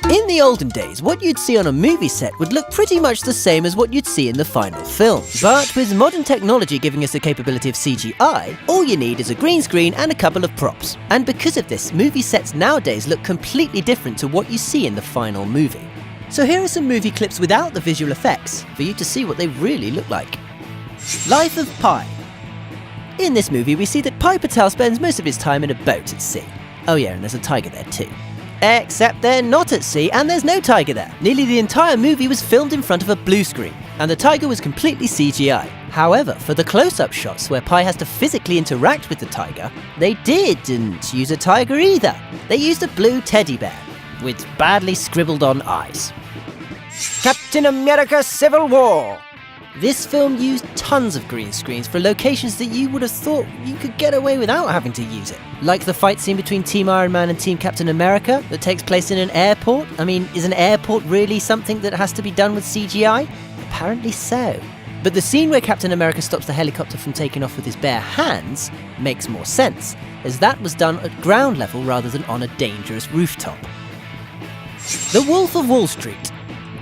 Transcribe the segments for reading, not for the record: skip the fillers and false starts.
In the olden days, what you'd see on a movie set would look pretty much the same as what you'd see in the final film. But with modern technology giving us the capability of CGI, all you need is a green screen and a couple of props. And because of this, movie sets nowadays look completely different to what you see in the final movie. So here are some movie clips without the visual effects, for you to see what they really look like. Life of Pi. In this movie, we see that Pi Patel spends most of his time in a boat at sea. Oh yeah, and there's a tiger there too. Except they're not at sea and there's no tiger there. Nearly the entire movie was filmed in front of a blue screen, and the tiger was completely CGI. However, for the close-up shots where Pi has to physically interact with the tiger, they didn't use a tiger either. They used a blue teddy bear, with badly scribbled on eyes. Captain America Civil War. This film used tons of green screens for locations that you would have thought you could get away without having to use it. Like the fight scene between Team Iron Man and Team Captain America that takes place in an airport. I mean, is an airport really something that has to be done with CGI? Apparently so. But the scene where Captain America stops the helicopter from taking off with his bare hands makes more sense, as that was done at ground level rather than on a dangerous rooftop. The Wolf of Wall Street.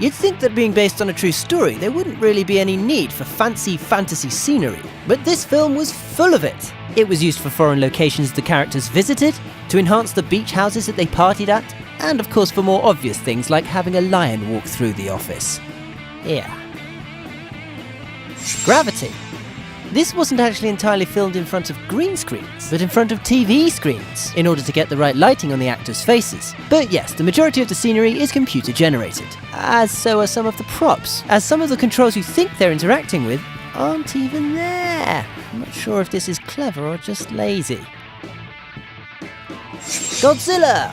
You'd think that being based on a true story, there wouldn't really be any need for fancy fantasy scenery, but this film was full of it. It was used for foreign locations the characters visited, to enhance the beach houses that they partied at, and of course for more obvious things like having a lion walk through the office. Yeah. Gravity. This wasn't actually entirely filmed in front of green screens, but in front of TV screens, in order to get the right lighting on the actors' faces. But yes, the majority of the scenery is computer generated, as so are some of the props, as some of the controls you think they're interacting with aren't even there. I'm not sure if this is clever or just lazy. Godzilla!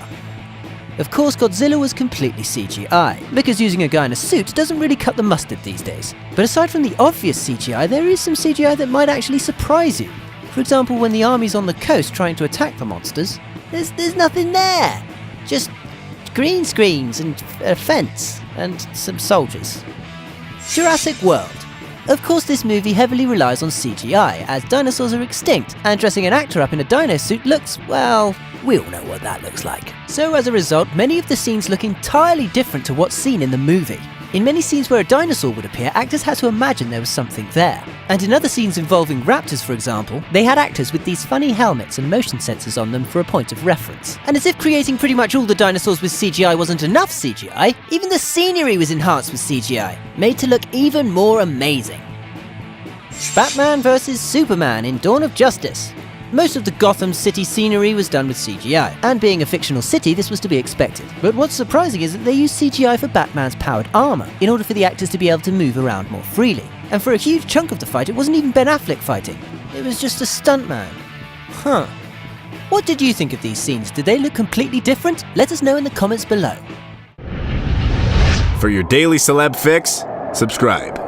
Of course, Godzilla was completely CGI, because using a guy in a suit doesn't really cut the mustard these days. But aside from the obvious CGI, there is some CGI that might actually surprise you. For example, when the army's on the coast trying to attack the monsters, there's nothing there. Just green screens and a fence and some soldiers. Jurassic World. Of course, this movie heavily relies on CGI, as dinosaurs are extinct, and dressing an actor up in a dino suit looks, well, we all know what that looks like. So as a result, many of the scenes look entirely different to what's seen in the movie. In many scenes where a dinosaur would appear, actors had to imagine there was something there. And in other scenes involving raptors, for example, they had actors with these funny helmets and motion sensors on them for a point of reference. And as if creating pretty much all the dinosaurs with CGI wasn't enough CGI, even the scenery was enhanced with CGI, made to look even more amazing. Batman vs Superman in Dawn of Justice. Most of the Gotham City scenery was done with CGI, and being a fictional city, this was to be expected. But what's surprising is that they used CGI for Batman's powered armor, in order for the actors to be able to move around more freely. And for a huge chunk of the fight, it wasn't even Ben Affleck fighting. It was just a stuntman. Huh. What did you think of these scenes? Did they look completely different? Let us know in the comments below. For your daily celeb fix, subscribe.